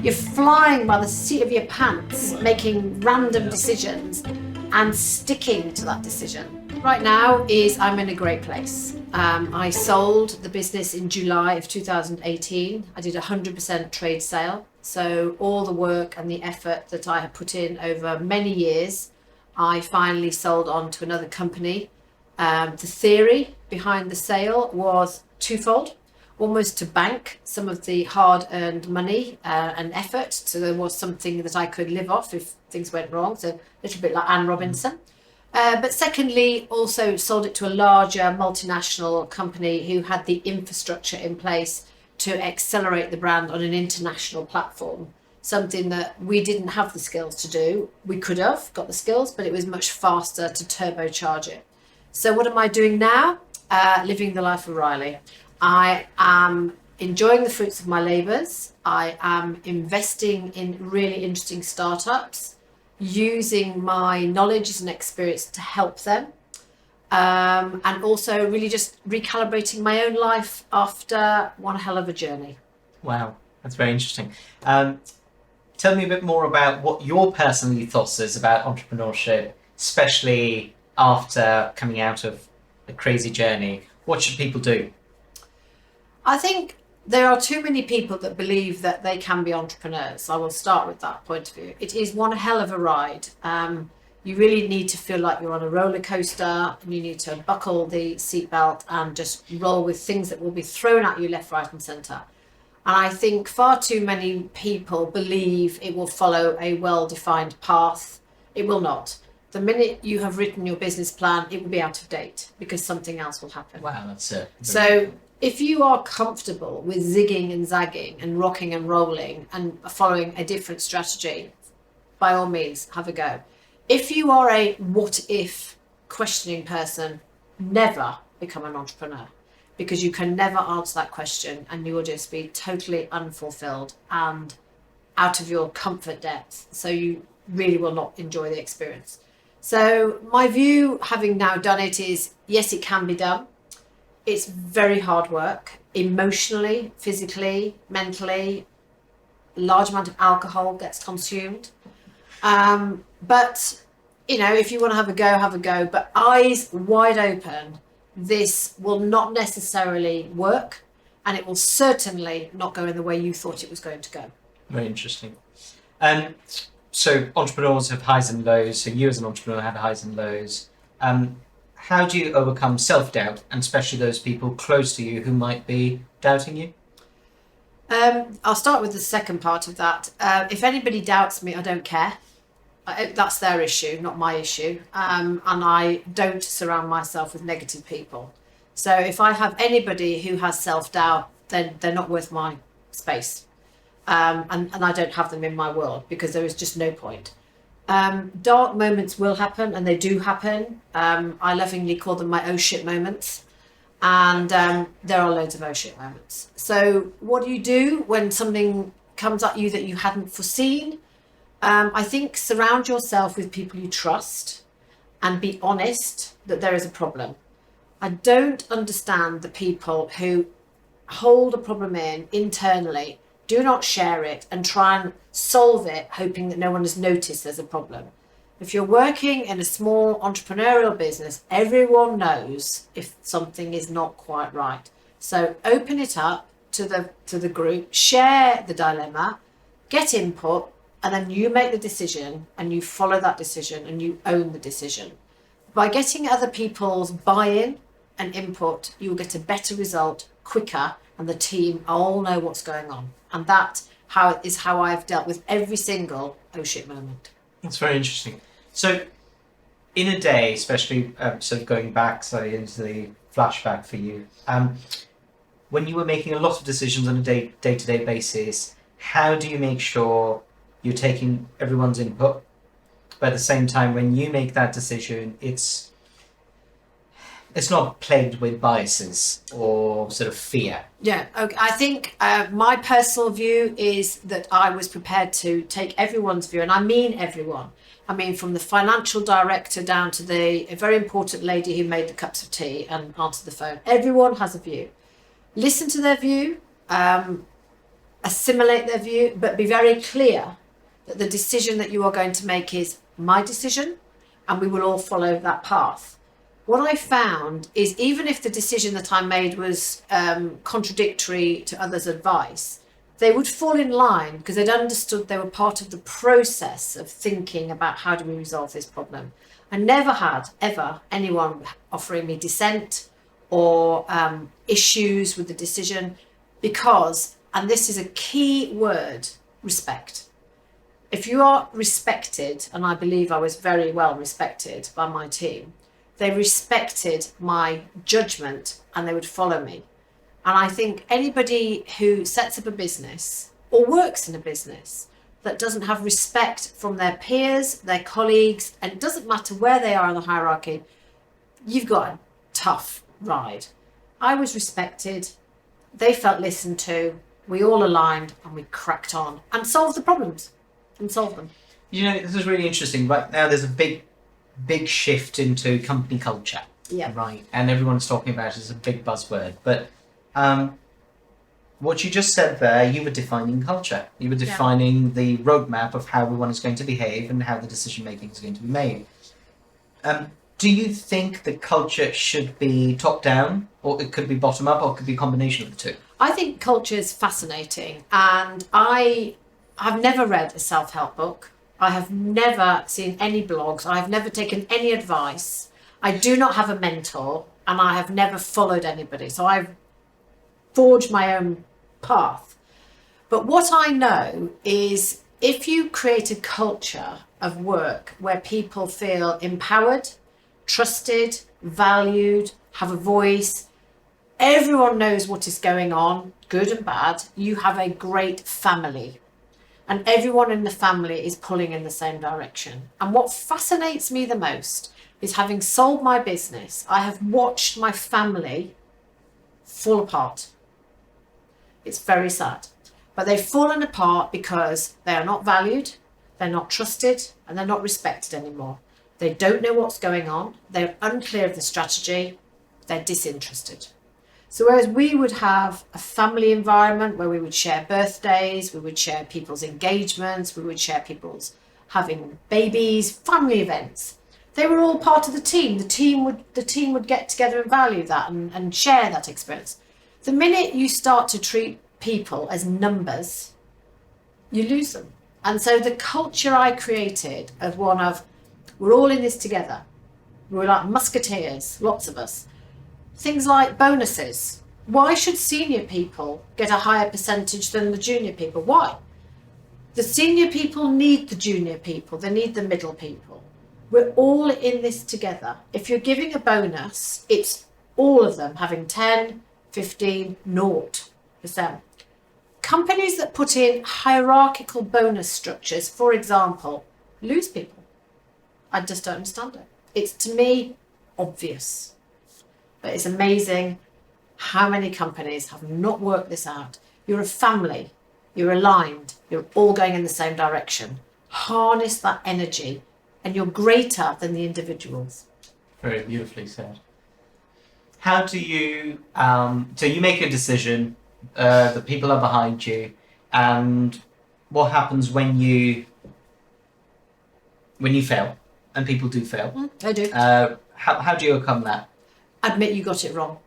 You're flying by the seat of your pants, making random decisions and sticking to that decision. Right now I'm in a great place. I sold the business in July of 2018. I did 100% trade sale. So all the work and the effort that I had put in over many years, I finally sold on to another company. The theory behind the sale was twofold. Almost to bank some of the hard-earned money and effort, so there was something that I could live off if things went wrong, so a little bit like Anne Robinson. But secondly, also sold it to a larger multinational company who had the infrastructure in place to accelerate the brand on an international platform, something that we didn't have the skills to do. We could have got the skills, but it was much faster to turbocharge it. So what am I doing now? Living the life of Riley. I am enjoying the fruits of my labours. I am investing in really interesting startups, using my knowledge and experience to help them, and also really just recalibrating my own life after one hell of a journey. Wow, that's very interesting. Tell me a bit more about what your personal ethos is about entrepreneurship, especially after coming out of a crazy journey. What should people do? I think there are too many people that believe that they can be entrepreneurs. I will start with that point of view. It is one hell of a ride. You really need to feel like you're on a roller coaster, and you need to buckle the seatbelt and just roll with things that will be thrown at you left, right and centre. And I think far too many people believe it will follow a well-defined path. It will not. The minute you have written your business plan, it will be out of date because something else will happen. Wow, that's it. So if you are comfortable with zigging and zagging and rocking and rolling and following a different strategy, by all means, have a go. If you are a what if questioning person, never become an entrepreneur, because you can never answer that question and you will just be totally unfulfilled and out of your comfort depth. So you really will not enjoy the experience. So my view, having now done it, is yes, it can be done. It's very hard work, emotionally, physically, mentally. A large amount of alcohol gets consumed. But, you know, if you want to have a go, have a go. But eyes wide open, this will not necessarily work, and it will certainly not go in the way you thought it was going to go. Very interesting. So entrepreneurs have highs and lows. So you as an entrepreneur have highs and lows. How do you overcome self-doubt, and especially those people close to you who might be doubting you? I'll start with the second part of that. If anybody doubts me, I don't care. That's their issue, not my issue. And I don't surround myself with negative people. So if I have anybody who has self-doubt, then they're not worth my space. And I don't have them in my world because there is just no point. Dark moments will happen, and they do happen. I lovingly call them my oh shit moments. And there are loads of oh shit moments. So what do you do when something comes at you that you hadn't foreseen? I think surround yourself with people you trust and be honest that there is a problem. I don't understand the people who hold a problem in internally, do not share it, and try and solve it hoping that no one has noticed there's a problem. If you're working in a small entrepreneurial business, everyone knows if something is not quite right. So open it up to the group, share the dilemma, get input, and then you make the decision and you follow that decision and you own the decision. By getting other people's buy-in and input, you will get a better result quicker, and the team all know what's going on. And that is how I've dealt with every single oh shit moment. That's very interesting. So in a day, especially sort of going back into the flashback for you, when you were making a lot of decisions on a day-to-day basis, how do you make sure you're taking everyone's input, but at the same time, when you make that decision, it's not plagued with biases or sort of fear? Yeah, okay. I think my personal view is that I was prepared to take everyone's view, and I mean everyone. I mean, from the financial director down to a very important lady who made the cups of tea and answered the phone. Everyone has a view. Listen to their view, assimilate their view, but be very clear that the decision that you are going to make is my decision, and we will all follow that path. What I found is even if the decision that I made was contradictory to others' advice, they would fall in line because they'd understood they were part of the process of thinking about how do we resolve this problem. I never had ever anyone offering me dissent or issues with the decision because, and this is a key word, respect. If you are respected, and I believe I was very well respected by my team, they respected my judgment and they would follow me. And I think anybody who sets up a business or works in a business that doesn't have respect from their peers, their colleagues, and it doesn't matter where they are in the hierarchy, you've got a tough ride. I was respected, they felt listened to, we all aligned and we cracked on and solved the problems and solved them. You know, this is really interesting. Right now there's a big shift into company culture. Yeah. Right. And everyone's talking about it as a big buzzword. But what you just said there, you were defining culture. You were defining the roadmap of how everyone is going to behave and how the decision making is going to be made. Do you think the culture should be top down, or it could be bottom up, or it could be a combination of the two? I think culture is fascinating, and I have never read a self-help book. I have never seen any blogs. I have never taken any advice. I do not have a mentor, and I have never followed anybody. So I've forged my own path. But what I know is if you create a culture of work where people feel empowered, trusted, valued, have a voice, everyone knows what is going on, good and bad, you have a great family. And everyone in the family is pulling in the same direction. And what fascinates me the most is having sold my business, I have watched my family fall apart. It's very sad. But they've fallen apart because they are not valued, they're not trusted, and they're not respected anymore. They don't know what's going on, they're unclear of the strategy, they're disinterested. So whereas we would have a family environment where we would share birthdays, we would share people's engagements, we would share people's having babies, family events. They were all part of the team. The team would get together and value that and share that experience. The minute you start to treat people as numbers, you lose them. And so the culture I created of one of, we're all in this together. We're like musketeers, lots of us. Things like bonuses. Why should senior people get a higher percentage than the junior people? Why? The senior people need the junior people. They need the middle people. We're all in this together. If you're giving a bonus, it's all of them having 10, 15, 0%. Companies that put in hierarchical bonus structures, for example, lose people. I just don't understand it. It's, to me, obvious. But it's amazing how many companies have not worked this out. You're a family, you're aligned, you're all going in the same direction. Harness that energy and you're greater than the individuals. Very beautifully said. How do you, so you make a decision, the people are behind you, and what happens when you fail, and people do fail? They do. How do you overcome that? Admit you got it wrong.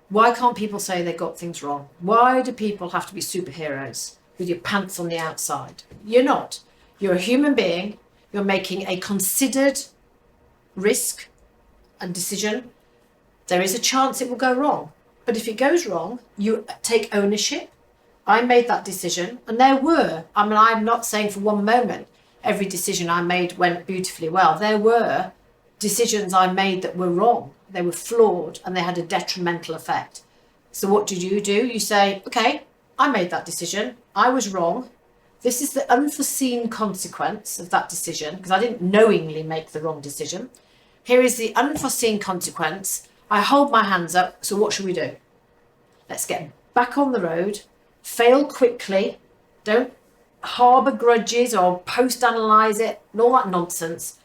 Why can't people say they got things wrong? Why do people have to be superheroes with your pants on the outside? You're not. You're a human being. You're making a considered risk and decision. There is a chance it will go wrong. But if it goes wrong, you take ownership. I made that decision. And there were, I mean, I'm not saying for one moment every decision I made went beautifully well. There were decisions I made that were wrong. They were flawed and they had a detrimental effect. So what do? You say, okay, I made that decision. I was wrong. This is the unforeseen consequence of that decision because I didn't knowingly make the wrong decision. Here is the unforeseen consequence. I hold my hands up. So what should we do? Let's get back on the road, fail quickly. Don't harbour grudges or post-analyse it and all that nonsense.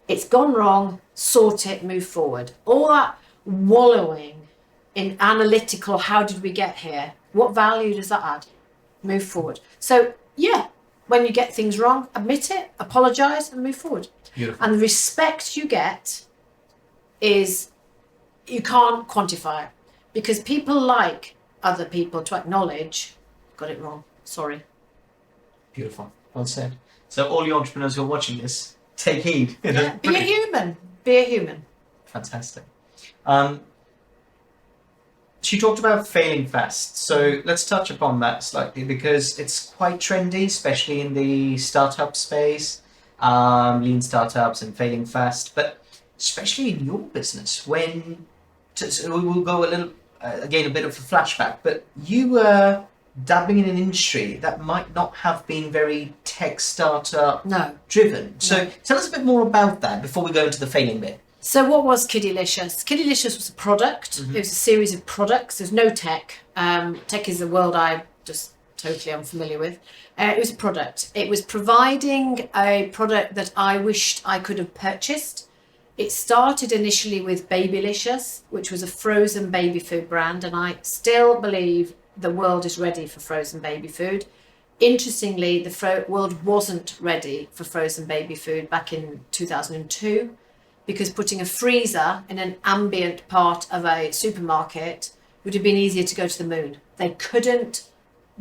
It's gone wrong, sort it, move forward. All that wallowing in analytical, how did we get here? What value does that add? move forward. So yeah, when you get things wrong, admit it, apologise and move forward. Beautiful. And the respect you get is, you can't quantify it, because people like other people to acknowledge, got it wrong, sorry. Beautiful. Well said. So all you entrepreneurs who are watching this, take heed. Yeah, be a human. Be a human. Fantastic. She talked about failing fast. So let's touch upon that slightly, because it's quite trendy, especially in the startup space, lean startups and failing fast. But especially in your business, so we'll go a little, again, a bit of a flashback, but you were dabbling in an industry that might not have been very tech startup driven. So tell us a bit more about that before we go into the failing bit. So what was Kiddylicious? Kiddylicious was a product. It was a series of products. There's no tech. Tech is a world I just totally unfamiliar with. It was a product. It was providing a product that I wished I could have purchased. It started initially with Babylicious, which was a frozen baby food brand, and I still believe the world is ready for frozen baby food. Interestingly, the world wasn't ready for frozen baby food back in 2002, because putting a freezer in an ambient part of a supermarket would have been easier to go to the moon. They couldn't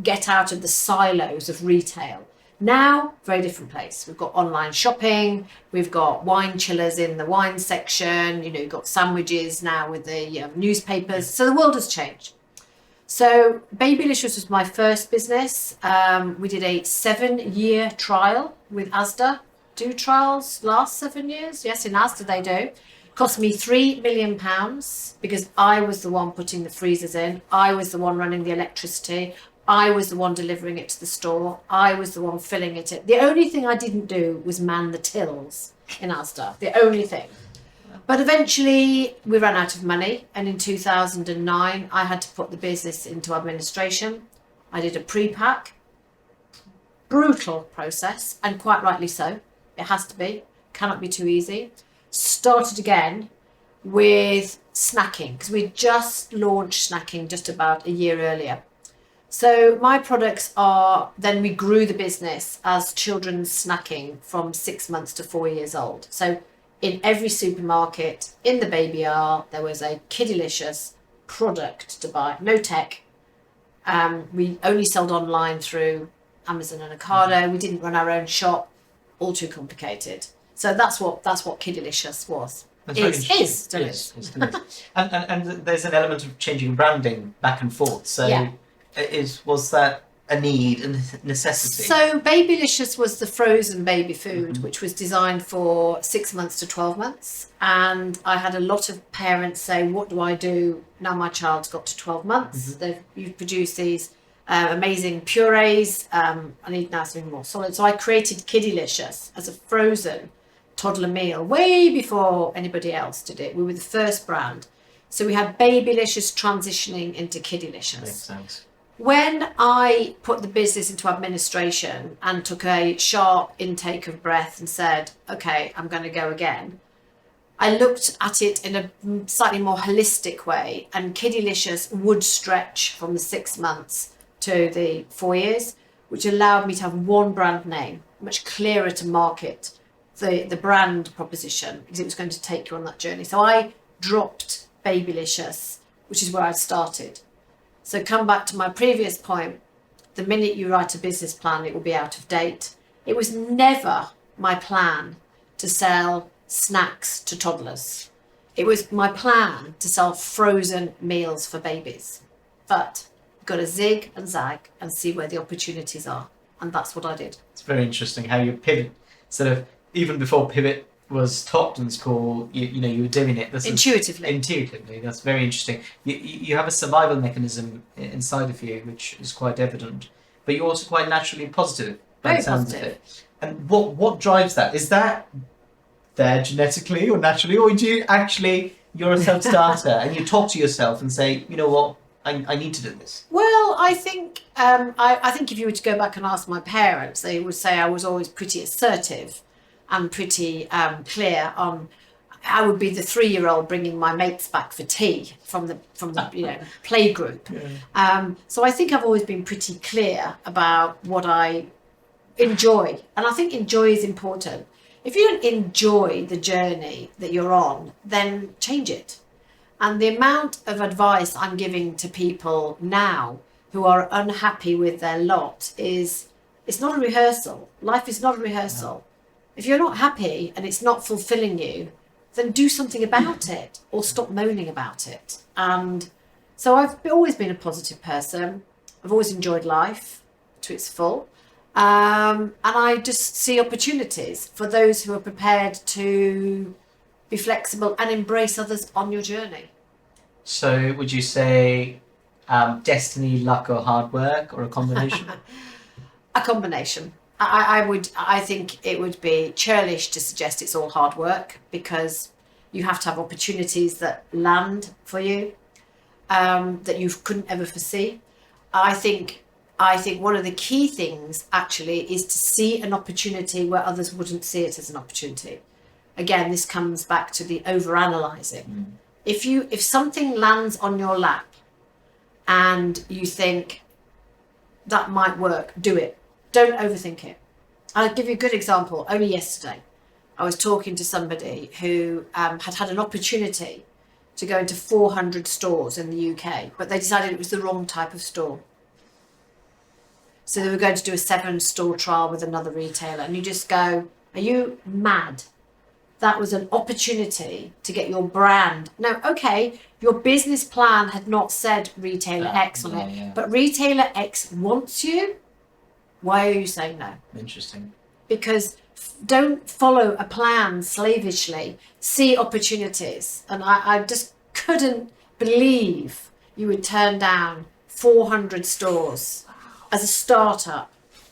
get out of the silos of retail. Now, very different place. We've got online shopping, we've got wine chillers in the wine section, you've got sandwiches now with the newspapers. So the world has changed. So Babylicious was my first business. We did a 7-year trial with Asda. Do trials last 7 years? Yes, in Asda they do. Cost me £3 million because I was the one putting the freezers in. I was the one running the electricity. I was the one delivering it to the store. I was the one filling it in. The only thing I didn't do was man the tills in Asda. The only thing. But eventually we ran out of money, and in 2009 I had to put the business into administration. I did a pre-pack. Brutal process, and quite rightly so. It has to be. Cannot be too easy. Started again with snacking, because we just launched snacking just about a year earlier. So my products are, then we grew the business as children's snacking from 6 months to 4 years old. So in every supermarket, in the baby aisle, there was a Kiddylicious product to buy. No tech. We only sold online through Amazon and Ocado. We didn't run our own shop. All too complicated. So that's what Kiddylicious was. Still is. And there's an element of changing branding back and forth. So was that a need, a necessity? So Babylicious was the frozen baby food, which was designed for 6 months to 12 months. And I had a lot of parents say, what do I do now my child's got to 12 months? You've produced these amazing purees. I need now something more solid. So I created Kiddylicious as a frozen toddler meal way before anybody else did it. We were the first brand. So we had Babylicious transitioning into Kiddylicious. Makes sense. When I put the business into administration and took a sharp intake of breath and said, okay, I'm going to go again, I looked at it in a slightly more holistic way, and Kiddylicious would stretch from the 6 months to the 4 years, which allowed me to have one brand name, much clearer to market the brand proposition, because it was going to take you on that journey. So I dropped Babylicious, which is where I started. So come back to my previous point, the minute you write a business plan, it will be out of date. It was never my plan to sell snacks to toddlers. It was my plan to sell frozen meals for babies. But you've got to zig and zag and see where the opportunities are. And that's what I did. It's very interesting how you pivot, sort of, even before pivot was taught in school, you were doing it. Intuitively, that's very interesting. You have a survival mechanism inside of you, which is quite evident, but you're also quite naturally positive. Very positive. And what drives that? Is that there genetically or naturally, or do you actually, you're a self-starter and you talk to yourself and say, you know what, I need to do this? Well, I think I think if you were to go back and ask my parents, they would say I was always pretty assertive and pretty clear on I would be the 3-year-old bringing my mates back for tea from the play group. So I think I've always been pretty clear about what I enjoy, and I think enjoy is important. If you don't enjoy the journey that you're on, then change it. And the amount of advice I'm giving to people now who are unhappy with their lot is, it's not a rehearsal. Life is not a rehearsal. No. If you're not happy and it's not fulfilling you, then do something about it, or stop moaning about it. And so I've always been a positive person. I've always enjoyed life to its full. And I just see opportunities for those who are prepared to be flexible and embrace others on your journey. So would you say destiny, luck, or hard work, or a combination? A combination. I think it would be churlish to suggest it's all hard work, because you have to have opportunities that land for you, that you couldn't ever foresee. I think one of the key things actually is to see an opportunity where others wouldn't see it as an opportunity. Again, this comes back to the overanalyzing. If something lands on your lap and you think that might work, do it. Don't overthink it. I'll give you a good example. Only yesterday, I was talking to somebody who had an opportunity to go into 400 stores in the UK, but they decided it was the wrong type of store. So they were going to do a 7-store trial with another retailer. And you just go, are you mad? That was an opportunity to get your brand. Now, okay, your business plan had not said retailer X on it, but retailer X wants you. Why are you saying no? Interesting. Because don't follow a plan slavishly. See opportunities. And I just couldn't believe you would turn down 400 stores as a startup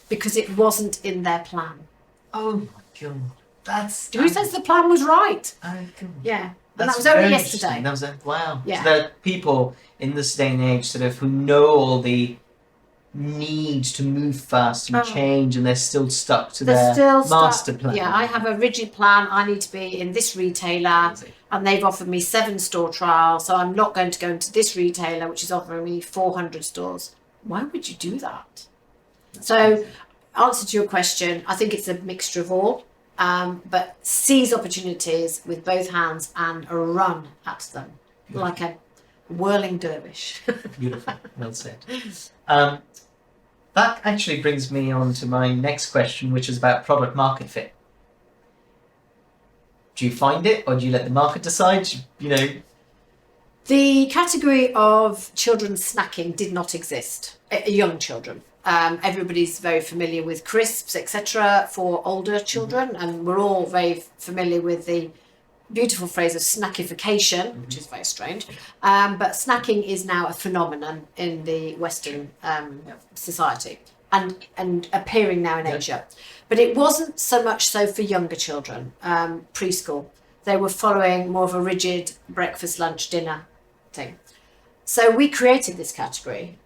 because it wasn't in their plan. Oh my God. Who says the plan was right? Yeah. And that was only yesterday. That was wow. Yeah. So there are people in this day and age sort of who know all the need to move fast and change, and they're still stuck to their master plan. Yeah, I have a rigid plan. I need to be in this retailer, and they've offered me 7-store trial, so I'm not going to go into this retailer, which is offering me 400 stores. Why would you do that? So, answer to your question, I think it's a mixture of all, but seize opportunities with both hands and run at them like a whirling dervish. Beautiful, well said. That actually brings me on to my next question, which is about product market fit. Do you find it, or do you let the market decide? The category of children's snacking did not exist. Young children. Everybody's very familiar with crisps, etc. for older children, and we're all very familiar with the beautiful phrase of snackification, which is very strange. But snacking is now a phenomenon in the Western society and appearing now in Asia. But it wasn't so much so for younger children, preschool. They were following more of a rigid breakfast, lunch, dinner thing. So we created this category.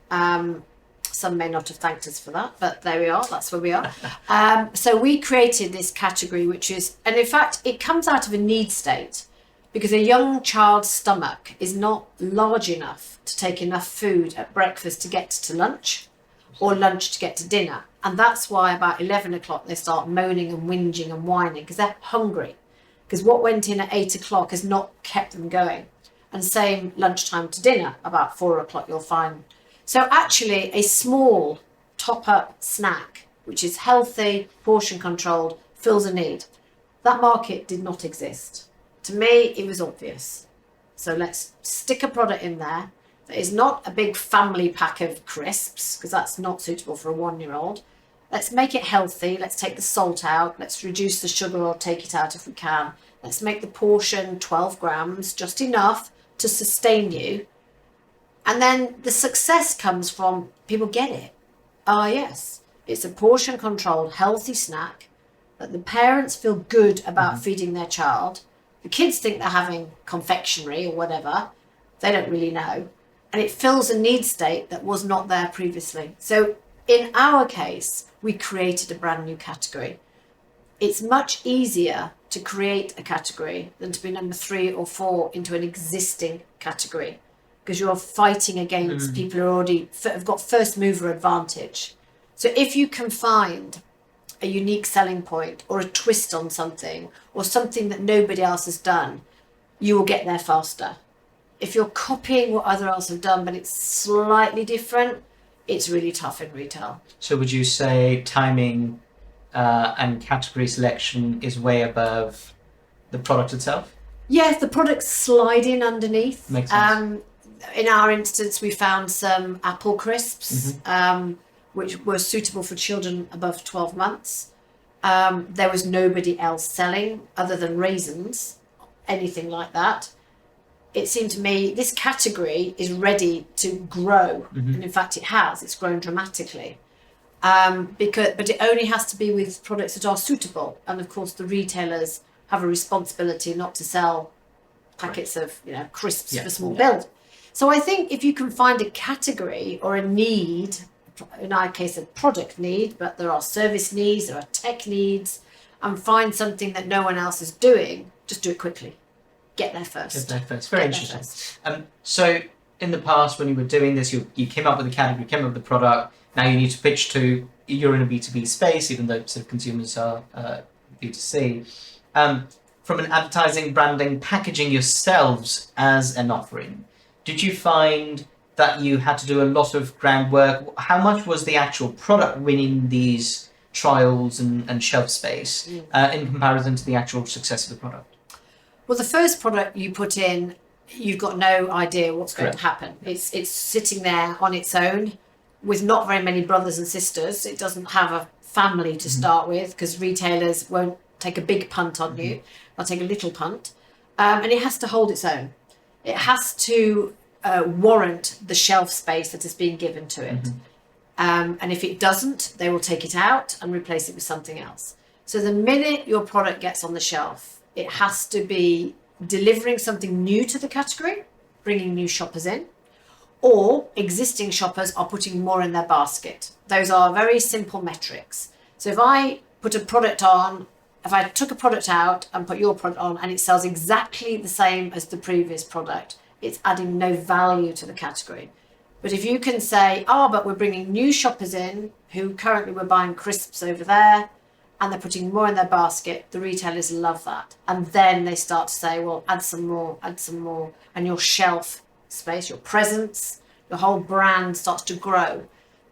Some may not have thanked us for that, but there we are. That's where we are. So we created this category, which is, and in fact, it comes out of a need state, because a young child's stomach is not large enough to take enough food at breakfast to get to lunch, or lunch to get to dinner. And that's why about 11 o'clock they start moaning and whinging and whining, because they're hungry. Because what went in at 8 o'clock has not kept them going. And same lunchtime to dinner, about 4 o'clock you'll find. So actually a small top-up snack, which is healthy, portion controlled, fills a need. That market did not exist. To me, it was obvious. So let's stick a product in there that is not a big family pack of crisps, because that's not suitable for a 1-year-old. Let's make it healthy. Let's take the salt out. Let's reduce the sugar or take it out if we can. Let's make the portion 12 grams, just enough to sustain you. And then the success comes from people get it. Ah, yes, it's a portion controlled, healthy snack that the parents feel good about feeding their child. The kids think they're having confectionery or whatever. They don't really know. And it fills a need state that was not there previously. So in our case, we created a brand new category. It's much easier to create a category than to be number 3 or 4 into an existing category, because you're fighting against people who already have got first mover advantage. So if you can find a unique selling point or a twist on something or something that nobody else has done, you will get there faster. If you're copying what other else have done but it's slightly different, it's really tough in retail. So would you say timing and category selection is way above the product itself? Yes, the products slide in underneath. Makes sense. In our instance, we found some apple crisps, which were suitable for children above 12 months. There was nobody else selling other than raisins, anything like that. It seemed to me this category is ready to grow. And in fact, it has. It's grown dramatically. But it only has to be with products that are suitable. And of course, the retailers have a responsibility not to sell packets of crisps for small build. So I think if you can find a category or a need, in our case a product need, but there are service needs, there are tech needs, and find something that no one else is doing, just do it quickly. Get there first. Very interesting. So in the past, when you were doing this, you came up with a category, came up with a product. Now you need to pitch to, you're in a B2B space, even though sort of consumers are B2C. From an advertising, branding, packaging yourselves as an offering, did you find that you had to do a lot of groundwork? How much was the actual product winning these trials and shelf space in comparison to the actual success of the product? Well, the first product you put in, you've got no idea what's going to happen. It's sitting there on its own with not very many brothers and sisters. It doesn't have a family to start with, because retailers won't take a big punt on you. They'll take a little punt. And it has to hold its own. It has to warrant the shelf space that is being given to it. And if it doesn't, they will take it out and replace it with something else. So the minute your product gets on the shelf, it has to be delivering something new to the category, bringing new shoppers in, or existing shoppers are putting more in their basket. Those are very simple metrics. So if I put a product on, if I took a product out and put your product on and it sells exactly the same as the previous product, it's adding no value to the category. But if you can say, but we're bringing new shoppers in who currently were buying crisps over there, and they're putting more in their basket, the retailers love that. And then they start to say, well, add some more. And your shelf space, your presence, your whole brand starts to grow.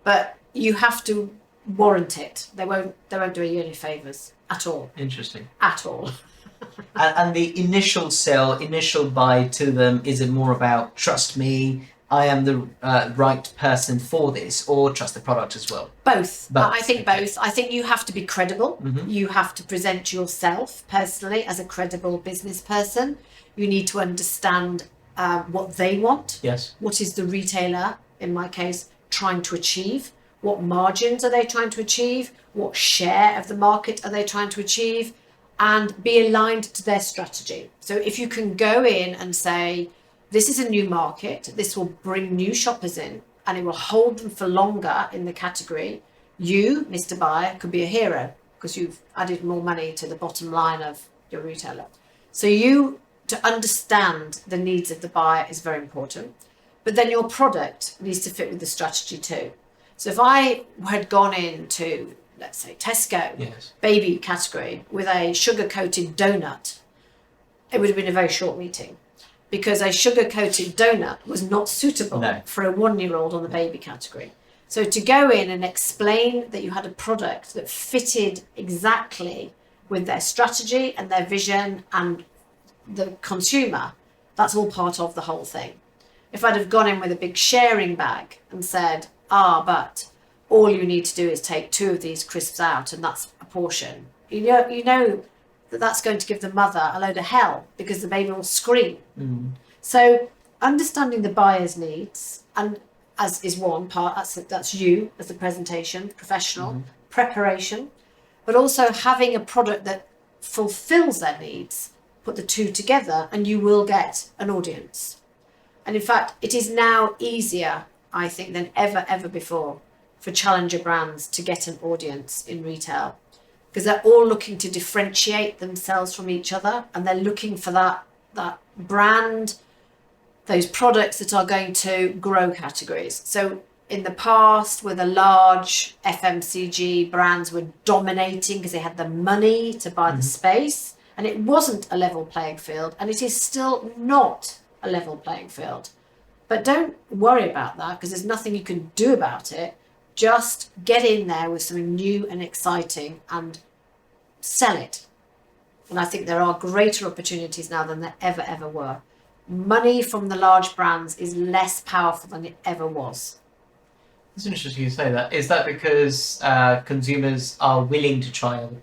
But you have to warrant it. They won't do you any favours at all. Interesting. At all. And the initial sell, initial buy to them, is it more about trust me, I am the right person for this, or trust the product as well? Both. I think both. I think you have to be credible. You have to present yourself personally as a credible business person. You need to understand what they want. Yes. What is the retailer, in my case, trying to achieve? What margins are they trying to achieve? What share of the market are they trying to achieve? And be aligned to their strategy. So if you can go in and say, this is a new market, this will bring new shoppers in, and it will hold them for longer in the category, you, Mr. Buyer, could be a hero because you've added more money to the bottom line of your retailer. So to understand the needs of the buyer is very important. But then your product needs to fit with the strategy too. So if I had gone into, let's say, Tesco, baby category, with a sugar-coated donut, it would have been a very short meeting, because a sugar-coated donut was not suitable for a 1-year-old on the baby category. So to go in and explain that you had a product that fitted exactly with their strategy and their vision and the consumer, that's all part of the whole thing. If I'd have gone in with a big sharing bag and said, but all you need to do is take 2 of these crisps out and that's a portion, you know that's going to give the mother a load of hell, because the baby will scream. So understanding the buyer's needs, and as is one part, that's you as a presentation professional, preparation, but also having a product that fulfills their needs. Put the two together and you will get an audience. And in fact, it is now easier, I think, than ever before for challenger brands to get an audience in retail. because they're all looking to differentiate themselves from each other, and they're looking for that brand, those products that are going to grow categories. So in the past, where the large FMCG brands were dominating because they had the money to buy the space, and it wasn't a level playing field, and it is still not a level playing field. But don't worry about that, because there's nothing you can do about it. Just get in there with something new and exciting and sell it. And I think there are greater opportunities now than there ever were. Money from the large brands is less powerful than it ever was. It's interesting you say that. Is that because consumers are willing to trial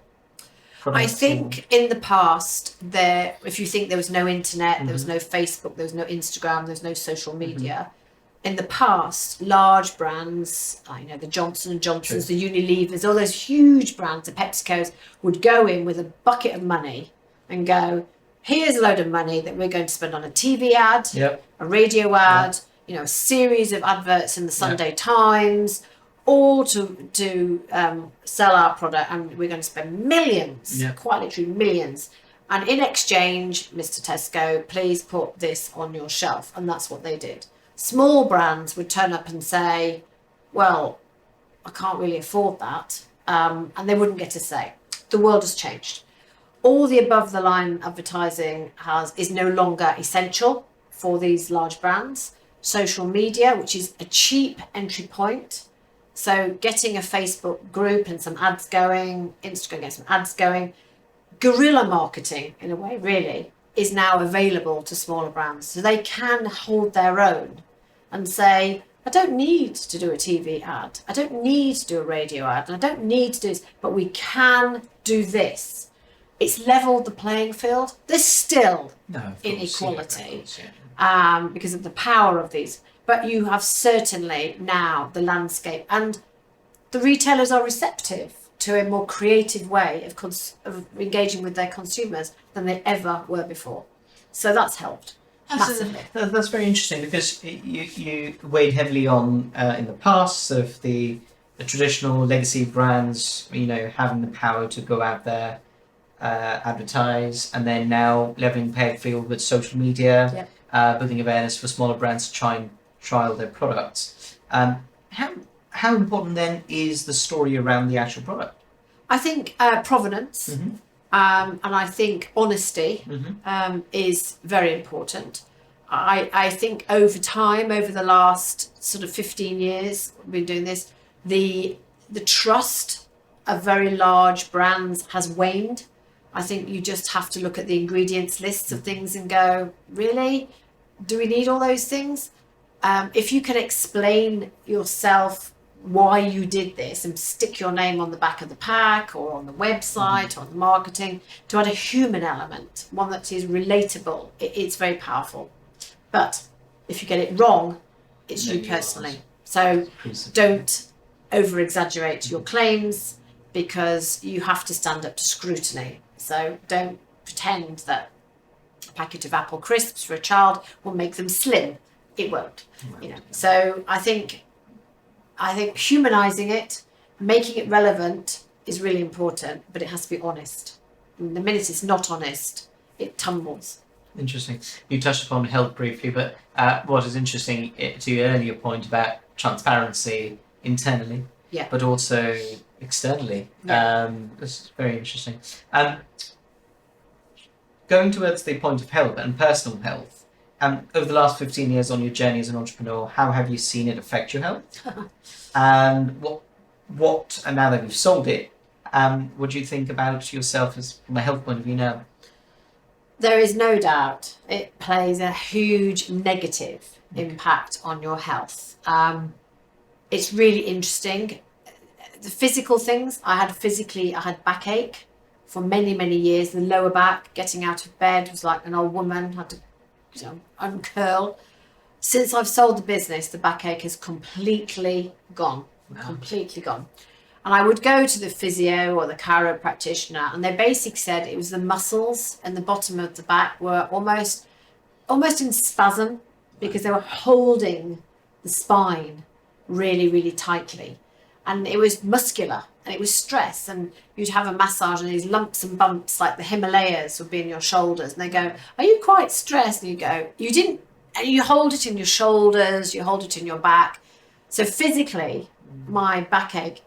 products? I think in the past, if you think there was no internet, there was no Facebook, there was no Instagram, there was no social media. In the past, large brands, the Johnson & Johnsons, the Unilevers, all those huge brands, the PepsiCos, would go in with a bucket of money and go, here's a load of money that we're going to spend on a TV ad, a radio ad, a series of adverts in the Sunday Times, all to sell our product, and we're going to spend millions, quite literally millions. And in exchange, Mr. Tesco, please put this on your shelf. And that's what they did. Small brands would turn up and say, well, I can't really afford that. And they wouldn't get a say. The world has changed. All the above the line advertising is no longer essential for these large brands. Social media, which is a cheap entry point. So getting a Facebook group and some ads going, Instagram getting some ads going, guerrilla marketing in a way really is now available to smaller brands. So they can hold their own and say, I don't need to do a TV ad. I don't need to do a radio ad. And I don't need to do this, but we can do this. It's leveled the playing field. There's still inequality because of the power of these. But you have certainly now the landscape, and the retailers are receptive to a more creative way of engaging with their consumers than they ever were before. So that's helped massively. That's very interesting, because you weighed heavily on in the past of the traditional legacy brands, having the power to go out there, advertise, and then now leveling the playing field with social media, building awareness for smaller brands to try and trial their products. How important then is the story around the actual product? I think provenance and I think honesty is very important. I think over time, over the last sort of 15 years we've been doing this, the trust of very large brands has waned. I think you just have to look at the ingredients lists of things and go, really? Do we need all those things? If you can explain yourself why you did this and stick your name on the back of the pack or on the website or on the marketing to add a human element, one that is relatable, it's very powerful. But if you get it wrong, it's you personally. So don't over exaggerate your claims, because you have to stand up to scrutiny. So don't pretend that a packet of apple crisps for a child will make them slim. It won't. So I think humanizing it, making it relevant is really important, but it has to be honest. And the minute it's not honest, it tumbles. Interesting. You touched upon health briefly, but what is interesting to your earlier point about transparency internally, but also externally. This is very interesting. Going towards the point of health and personal health, over the last 15 years on your journey as an entrepreneur, how have you seen it affect your health? And what, and now that you've sold it, what do you think about yourself as from a health point of view now? There is no doubt it plays a huge negative impact on your health. It's really interesting. The physical things, I had backache for many, many years. The lower back, getting out of bed was like an old woman, had to uncurl. Since I've sold the business, the backache has completely gone. Completely gone. And I would go to the physio or the chiro practitioner, and they basically said it was the muscles and the bottom of the back were almost in spasm, because they were holding the spine really, really tightly. And it was muscular. and it was stress, and you'd have a massage and these lumps and bumps like the Himalayas would be in your shoulders, and they go, are you quite stressed? And you go, you didn't, and you hold it in your shoulders, you hold it in your back. So physically, my backache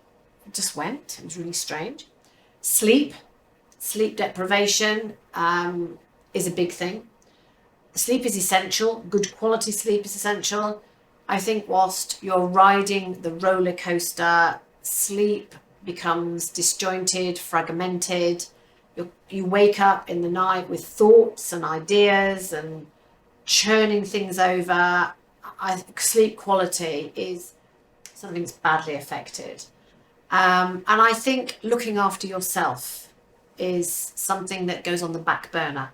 just went. It was really strange. Sleep deprivation is a big thing. Sleep is essential. Good quality sleep is essential. I think whilst you're riding the roller coaster, sleep becomes disjointed, fragmented. You wake up in the night with thoughts and ideas and churning things over. I think sleep quality is something that's badly affected. And I think looking after yourself is something that goes on the back burner.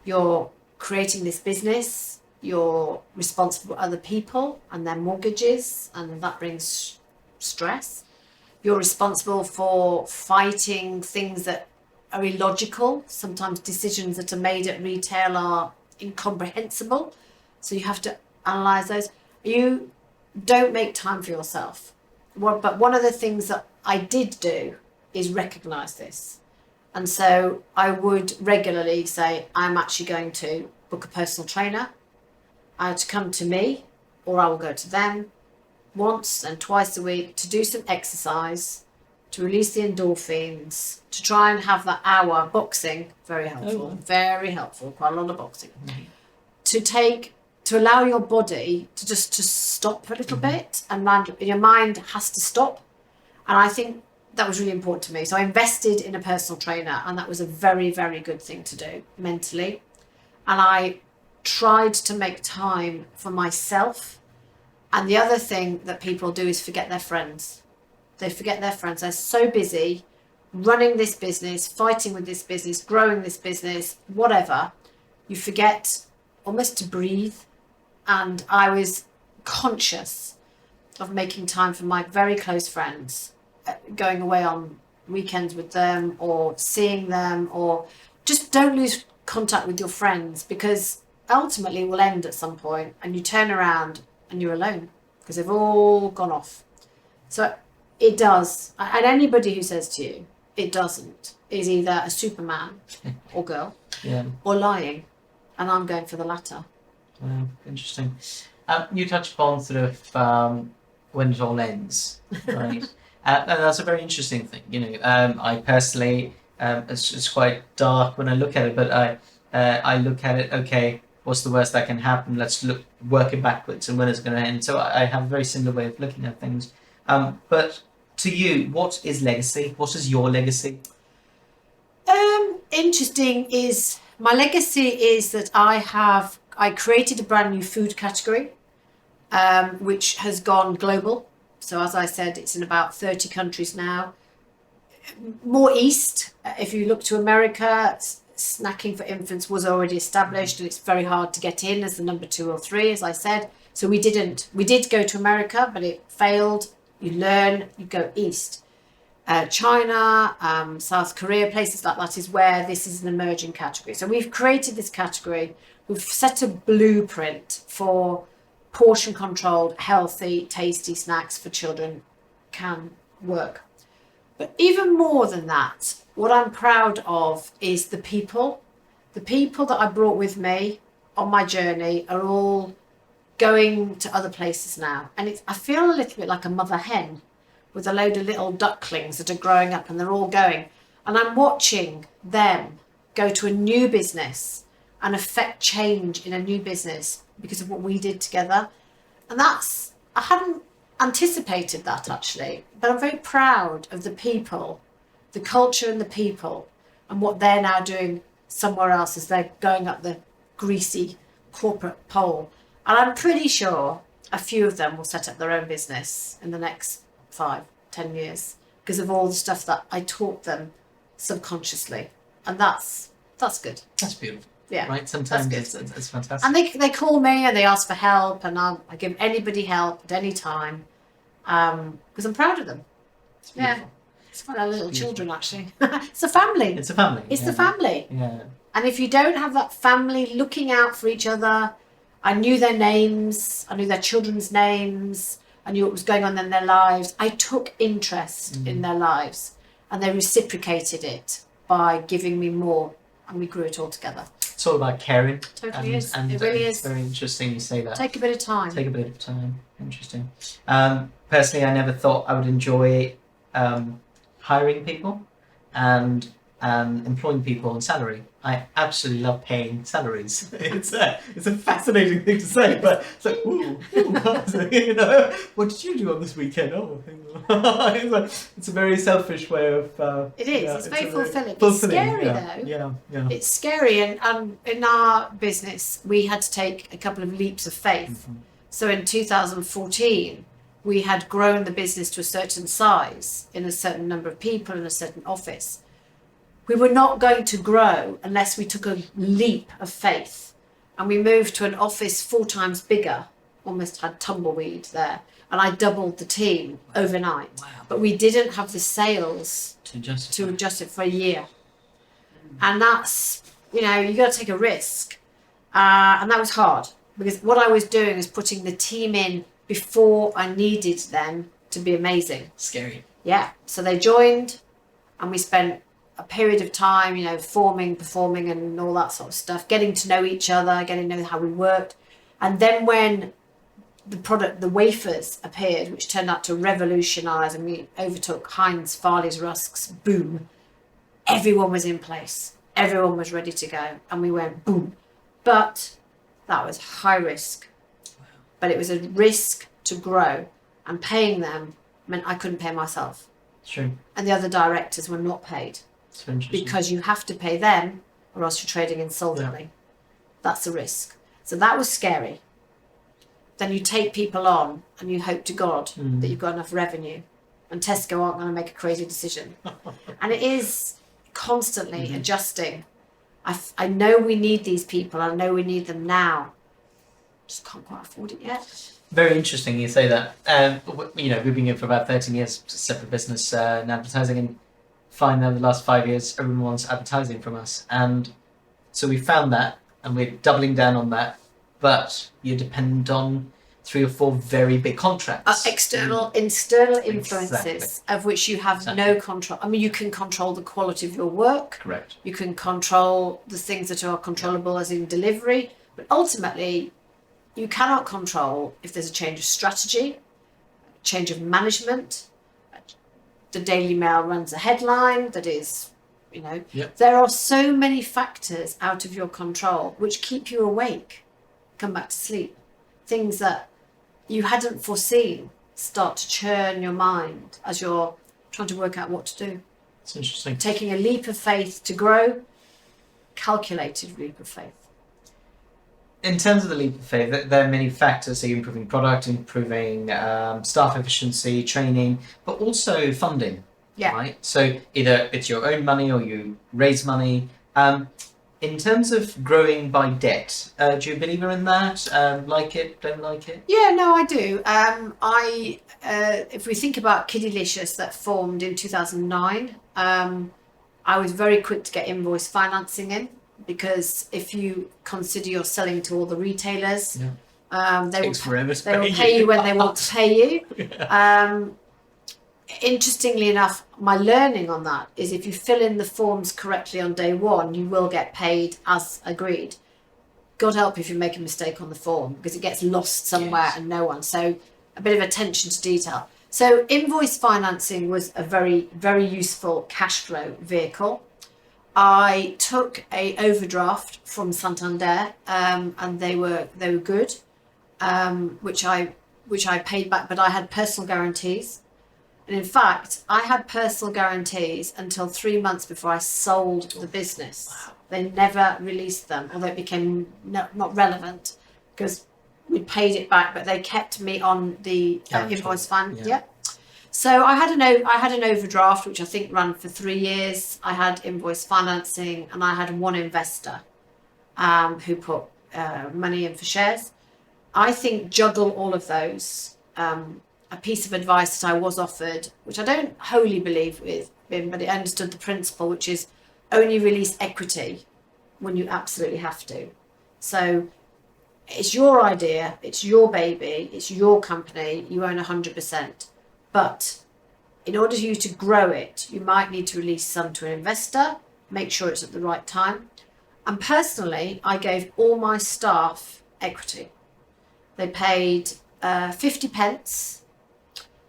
You're creating this business, you're responsible for other people and their mortgages, and that brings stress. You're responsible for fighting things that are illogical. Sometimes decisions that are made at retail are incomprehensible, so you have to analyse those. You don't make time for yourself. But one of the things that I did do is recognise this. And so I would regularly say, I'm actually going to book a personal trainer to come to me, or I will go to them once and twice a week to do some exercise, to release the endorphins, to try and have that hour boxing. Very helpful, very helpful, quite a lot of boxing. To allow your body to stop a little bit, and your mind has to stop. And I think that was really important to me. So I invested in a personal trainer, and that was a very, very good thing to do mentally. And I tried to make time for myself. And the other thing that people do is forget their friends. They forget their friends. They're so busy running this business, fighting with this business, growing this business, whatever. You forget almost to breathe. And I was conscious of making time for my very close friends, going away on weekends with them or seeing them, or just don't lose contact with your friends, because ultimately it will end at some point and you turn around and you're alone because they've all gone off. So it does. And anybody who says to you it doesn't is either a superman or girl or lying. And I'm going for the latter. Interesting. You touched upon sort of when it all ends, right? And that's a very interesting thing. I personally, it's quite dark when I look at it, but I look at it, okay, what's the worst that can happen? Let's work it backwards, and when it's going to end. So I have a very similar way of looking at things. But to you, what is legacy? What is your legacy? Interesting is, my legacy is that I created a brand new food category, which has gone global. So as I said, it's in about 30 countries now. More east, if you look to America, snacking for infants was already established, and it's very hard to get in as the number 2 or 3, as I said. So we did go to America, but it failed. You learn, you go east. China, South Korea, places like that is where this is an emerging category. So we've created this category. We've set a blueprint for portion controlled, healthy, tasty snacks for children can work. But even more than that, what I'm proud of is the people. The people that I brought with me on my journey are all going to other places now. And I feel a little bit like a mother hen with a load of little ducklings that are growing up, and they're all going. And I'm watching them go to a new business and affect change in a new business because of what we did together. And I hadn't anticipated that actually, but I'm very proud of the people, the culture and the people, and what they're now doing somewhere else as they're going up the greasy corporate pole. And I'm pretty sure a few of them will set up their own business in the next 5-10 years because of all the stuff that I taught them subconsciously. And that's good. That's beautiful. Yeah, right. Sometimes it's fantastic. And they call me and they ask for help, and I give anybody help at any time because I'm proud of them. It's beautiful. Yeah, it's like our little children actually. It's a family. It's a family. It's the family. Yeah. And if you don't have that family looking out for each other, I knew their names, I knew their children's names, I I knew what was going on in their lives. I took interest in their lives, and they reciprocated it by giving me more, and we grew it all together. It's all about caring. Totally is. It really is. Very interesting you say that. Take a bit of time. Take a bit of time. Interesting. Personally, I never thought I would enjoy hiring people and employing people on salary. I absolutely love paying salaries. It's a fascinating thing to say, but it's like, ooh, you know, what did you do on this weekend? Oh, it's a very selfish way of. It is. It's very fulfilling. It's scary though. Yeah. It's scary, and in our business, we had to take a couple of leaps of faith. So in 2014, we had grown the business to a certain size, in a certain number of people, in a certain office. We were not going to grow unless we took a leap of faith. And we moved to an office 4 times bigger, almost had tumbleweed there. And I doubled the team overnight. Wow. But we didn't have the sales to adjust it for a year. And that's, you know, you got to take a risk. And that was hard, because what I was doing is putting the team in before I needed them to be amazing. Scary. Yeah. So they joined, and we spent a period of time, you know, forming, performing, and all that sort of stuff, getting to know each other, getting to know how we worked. And then when the wafers appeared, which turned out to revolutionise, and we overtook Heinz Farley's rusks, boom, everyone was in place. Everyone was ready to go. And we went boom. But that was high risk. Wow. But it was a risk to grow. And paying them meant I couldn't pay myself. True. And the other directors were not paid. Because you have to pay them, or else you're trading insolvently. Yeah. That's a risk. So that was scary. Then you take people on, and you hope to God that you've got enough revenue, and Tesco aren't going to make a crazy decision. And it is constantly adjusting. I know we need these people. I know we need them now. Just can't quite afford it yet. Very interesting you say that. You know, we've been here for about 13 years, separate business and advertising, and find that the last 5 years everyone wants advertising from us, and so we found that, and we're doubling down on that, but you depend on 3 or 4 very big contracts, external influences, of which you have no control. I mean, you can control the quality of your work. Correct. You can control the things that are controllable, as in delivery, but ultimately you cannot control if there's a change of strategy, change of management. The Daily Mail runs a headline that is, you know, there are so many factors out of your control which keep you awake, come back to sleep. Things that you hadn't foreseen start to churn your mind as you're trying to work out what to do. It's interesting. Taking a leap of faith to grow, calculated leap of faith. In terms of the leap of faith, there are many factors. So you're improving product, improving staff efficiency, training, but also funding. Yeah. Right. So either it's your own money or you raise money. In terms of growing by debt, do you believe in that? Like it? Don't like it? Yeah, no, I do. If we think about Kiddylicious, that formed in 2009, I was very quick to get invoice financing in. Because if you consider you're selling to all the retailers, they will pay you when they want to pay you. Interestingly enough, my learning on that is if you fill in the forms correctly on day one, you will get paid as agreed. God help if you make a mistake on the form, because it gets lost somewhere and no one. So a bit of attention to detail. So invoice financing was a very, very useful cash flow vehicle. I took a overdraft from Santander, and they were good, which I paid back. But I had personal guarantees, and in fact, I had personal guarantees until 3 months before I sold the business. Wow. They never released them, although it became not relevant because we paid it back. But they kept me on the invoice fund. Yeah. So I had an overdraft, which I think ran for 3 years. I had invoice financing, and I had one investor who put money in for shares. I think juggle all of those. A piece of advice that I was offered, which I don't wholly believe in, but it understood the principle, which is only release equity when you absolutely have to. So it's your idea, it's your baby, it's your company, you own 100%. But in order for you to grow it, you might need to release some to an investor, make sure it's at the right time. And personally, I gave all my staff equity. They paid 50 pence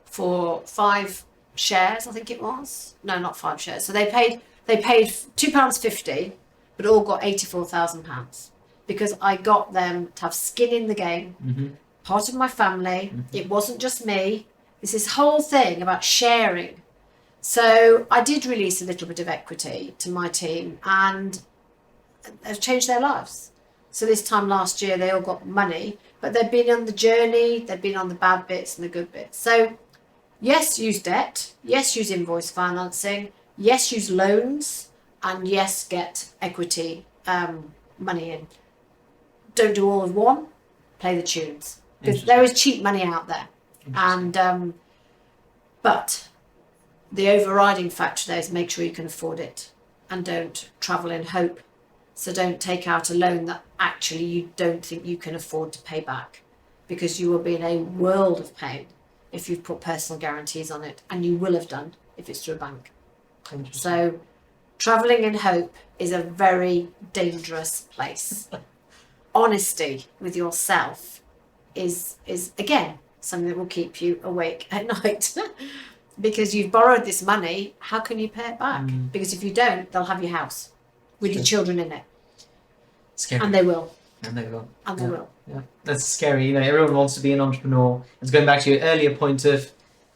for 5 shares, I think it was. No, not 5 shares. So they paid £2.50, but all got £84,000 because I got them to have skin in the game, part of my family. It wasn't just me. It's this whole thing about sharing. So I did release a little bit of equity to my team, and they've changed their lives. So this time last year, they all got money, but they've been on the journey. They've been on the bad bits and the good bits. So yes, use debt. Yes, use invoice financing. Yes, use loans. And yes, get equity money in. Don't do all of one. Play the tunes. Because there is cheap money out there. And but the overriding factor there is make sure you can afford it, and don't travel in hope. So don't take out a loan that actually you don't think you can afford to pay back, because you will be in a world of pain if you've put personal guarantees on it, and you will have done if it's through a bank. So traveling in hope is a very dangerous place. Honesty with yourself is again something that will keep you awake at night. Because you've borrowed this money, how can you pay it back? Because if you don't, they'll have your house with your children in it. Scary. And they will. And they will. And they will. Yeah, that's scary. You know, everyone wants to be an entrepreneur. It's going back to your earlier point of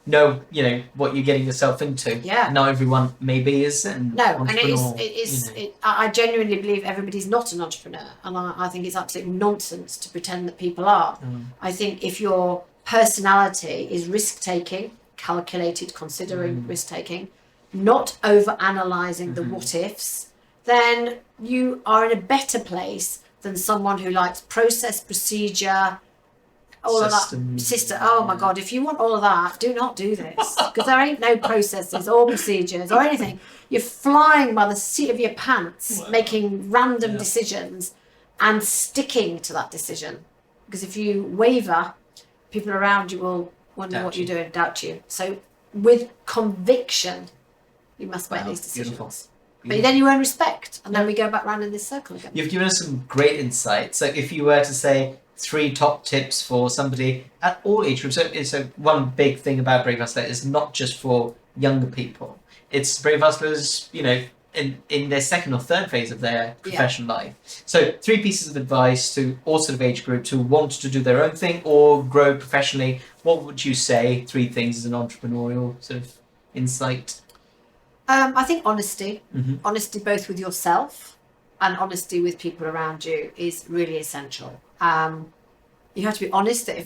know, you know, what you're getting yourself into. Yeah. Not everyone maybe is an entrepreneur. And I genuinely believe everybody's not an entrepreneur, and I think it's absolute nonsense to pretend that people are. I think if your personality is risk-taking, calculated, considering risk-taking, not over-analysing the what-ifs, then you are in a better place than someone who likes process, procedure, all System. of that system. Oh my God, if you want all of that, do not do this, because there ain't no processes or procedures or anything. You're flying by the seat of your pants, making random decisions and sticking to that decision. Because if you waver, people around you will wonder what you're doing, doubt you. So with conviction, you must make these decisions. Beautiful. But then you earn respect, and then we go back round in this circle again. You've given us some great insight. So if you were to say 3 top tips for somebody at all age groups, so one big thing about Brave Hustler is not just for younger people. It's Brave Hustlers, you know, in their second or third phase of their professional life. So 3 pieces of advice to all sort of age groups who want to do their own thing or grow professionally. What would you say 3 things as an entrepreneurial sort of insight? I think honesty. Honesty both with yourself and honesty with people around you is really essential. You have to be honest that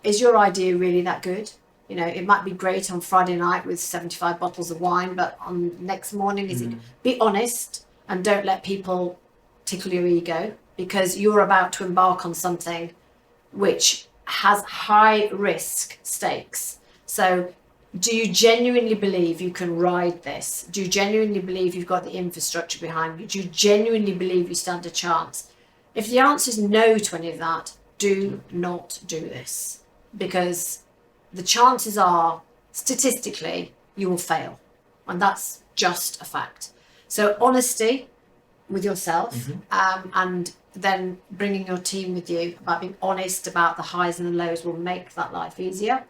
is your idea really that good? You know, it might be great on Friday night with 75 bottles of wine, but on next morning, be honest, and don't let people tickle your ego, because you're about to embark on something which has high risk stakes. So do you genuinely believe you can ride this? Do you genuinely believe you've got the infrastructure behind you? Do you genuinely believe you stand a chance? If the answer is no to any of that, do not do this, because the chances are, statistically, you will fail. And that's just a fact. So honesty with yourself, and then bringing your team with you about being honest about the highs and the lows will make that life easier.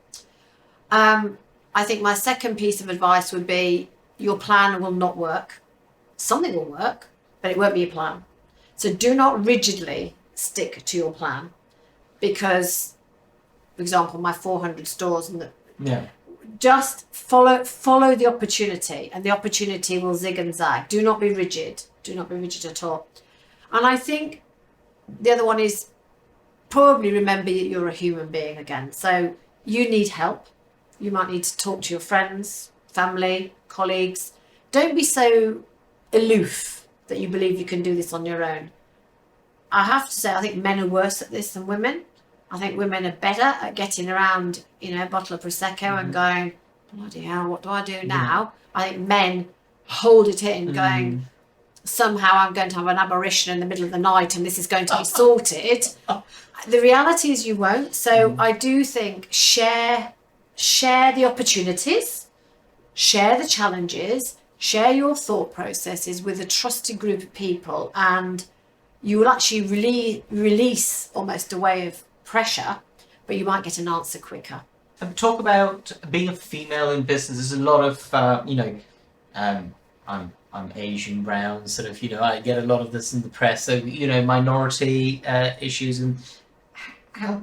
I think my second piece of advice would be your plan will not work. Something will work, but it won't be a plan. So do not rigidly stick to your plan, because, for example, my 400 stores, and just follow the opportunity, and the opportunity will zig and zag. Do not be rigid. Do not be rigid at all. And I think the other one is probably remember that you're a human being again. So you need help. You might need to talk to your friends, family, colleagues. Don't be so aloof that you believe you can do this on your own. I have to say, I think men are worse at this than women. I think women are better at getting around, you know, a bottle of Prosecco and going, bloody hell, what do I do now? I think men hold it in going, somehow I'm going to have an apparition in the middle of the night and this is going to be sorted. The reality is you won't. So I do think share the opportunities, share the challenges, share your thought processes with a trusted group of people, and you will actually release almost a way of pressure, but you might get an answer quicker. And talk about being a female in business. There's a lot of, I'm Asian, brown, sort of, I get a lot of this in the press. So, minority issues, and how,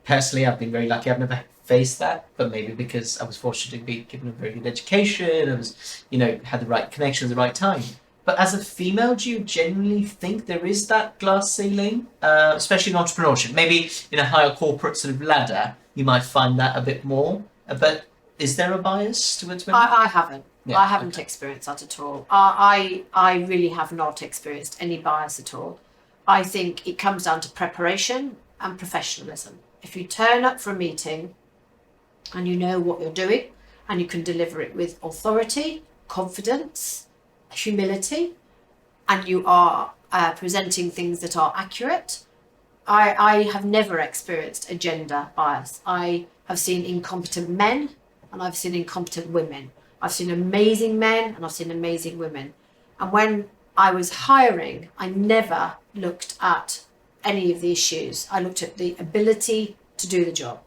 personally, I've been very lucky. I've never faced that, but maybe because I was fortunate to be given a very good education, I was, had the right connection at the right time. But as a female, do you genuinely think there is that glass ceiling, especially in entrepreneurship? Maybe in a higher corporate sort of ladder, you might find that a bit more. But is there a bias towards women? I haven't. Yeah, I haven't experienced that at all. I really have not experienced any bias at all. I think it comes down to preparation and professionalism. If you turn up for a meeting and you know what you're doing and you can deliver it with authority, confidence, humility, and you are presenting things that are accurate, I have never experienced a gender bias. I have seen incompetent men and I've seen incompetent women. I've seen amazing men and I've seen amazing women. And when I was hiring, I never looked at any of the issues. I looked at the ability to do the job.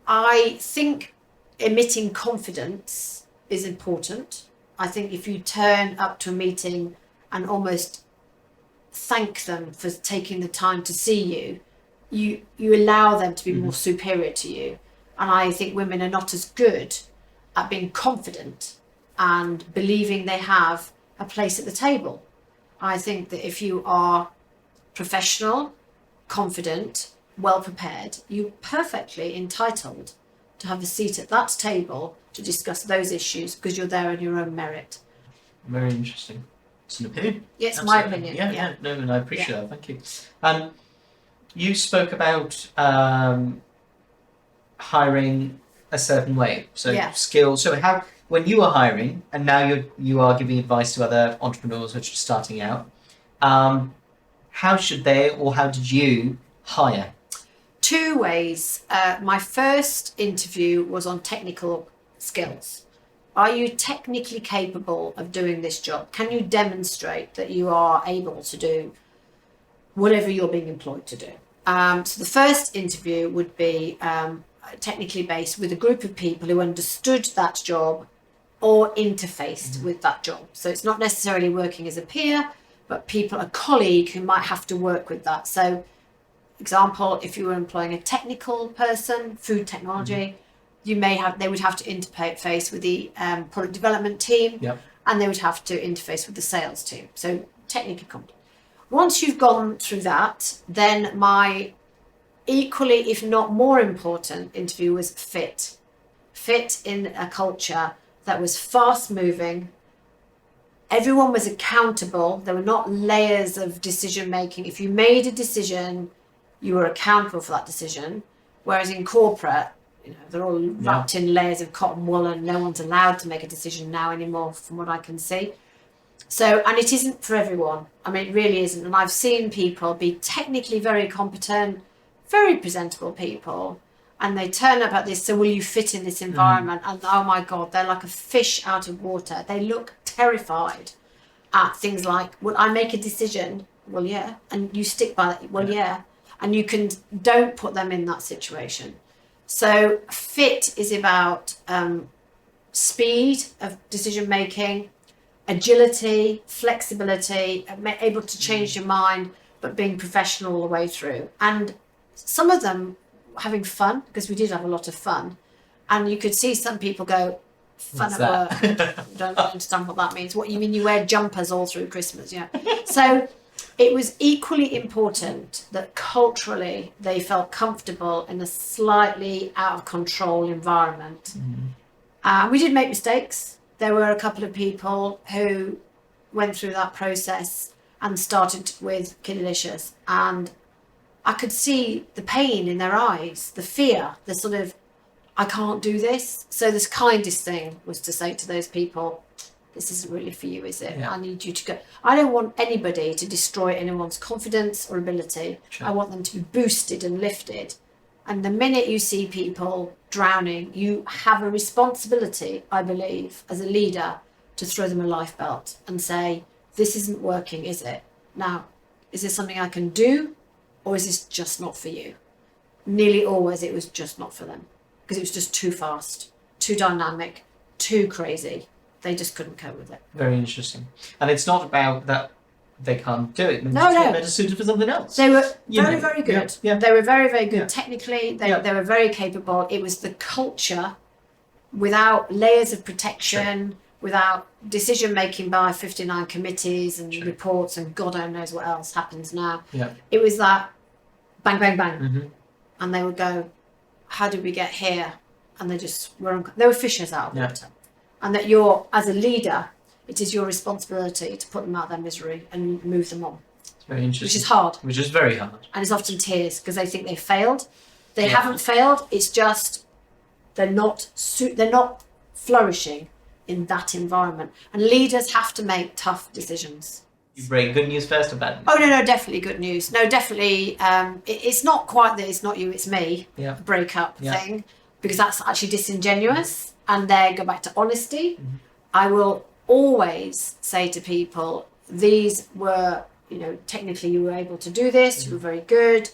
I think emitting confidence is important. I think if you turn up to a meeting and almost thank them for taking the time to see you, you allow them to be more superior to you. And I think women are not as good at being confident and believing they have a place at the table. I think that if you are professional, confident, well prepared, you're perfectly entitled to have a seat at that table to discuss those issues because you're there on your own merit. Very interesting. It's an opinion. Yes, Absolutely. my opinion. Yeah. No, and I appreciate that. Thank you. You spoke about hiring a certain way, so skills. So how, when you are hiring, and now you are giving advice to other entrepreneurs which are starting out, how should they, or how did you hire? Two ways. My first interview was on technical skills. Are you technically capable of doing this job? Can you demonstrate that you are able to do whatever you're being employed to do? So the first interview would be technically based with a group of people who understood that job or interfaced with that job. So it's not necessarily working as a peer, but a colleague who might have to work with that. So example, if you were employing a technical person, food technology, they would have to interface with the product development team, and they would have to interface with the sales team. So technically competent. Once you've gone through that, then my equally, if not more important interview was fit. Fit in a culture that was fast moving. Everyone was accountable. There were not layers of decision making. If you made a decision, you were accountable for that decision. Whereas in corporate, they're all wrapped in layers of cotton wool and no one's allowed to make a decision now anymore from what I can see. So, and it isn't for everyone. I mean, it really isn't. And I've seen people be technically very competent, very presentable people, and they turn up at this, so will you fit in this environment? And oh my God, they're like a fish out of water. They look terrified at things like, will I make a decision? Well, yeah. And you stick by that. Well, yeah. And don't put them in that situation. So fit is about speed of decision making, agility, flexibility, able to change your mind, but being professional all the way through. And some of them having fun, because we did have a lot of fun. And you could see some people go, fun at work. Don't understand what that means. What you mean you wear jumpers all through Christmas? Yeah. So it was equally important that culturally they felt comfortable in a slightly out of control environment. We did make mistakes. There were a couple of people who went through that process and started with Kiddylicious, and I could see the pain in their eyes, the fear, the sort of, I can't do this. So the kindest thing was to say to those people, this isn't really for you, is it? Yeah. I need you to go. I don't want anybody to destroy anyone's confidence or ability. Sure. I want them to be boosted and lifted. And the minute you see people drowning, you have a responsibility, I believe, as a leader, to throw them a life belt and say, this isn't working, is it? Now, is this something I can do, or is this just not for you? Nearly always it was just not for them, because it was just too fast, too dynamic, too crazy. They just couldn't cope with it. Very interesting. And it's not about that they can't do it. No. They're better suited for something else. They were very good. Yeah. They were very, very good. Yeah. Technically, they were very capable. It was the culture without layers of protection, without decision making by 59 committees and reports and God only knows what else happens now. Yeah. It was that bang, bang, bang. Mm-hmm. And they would go, how did we get here? And they were fishers out of water. And that as a leader, it is your responsibility to put them out of their misery and move them on. It's very interesting. Which is hard. Which is very hard. And it's often tears because they think they failed. They haven't failed. It's just they're not flourishing in that environment. And leaders have to make tough decisions. You bring good news first or bad news? Oh, no, definitely good news. No, definitely. It's not quite that it's not you, it's me breakup thing, because that's actually disingenuous. And they go back to honesty. Mm-hmm. I will always say to people, these were, technically you were able to do this, you were very good.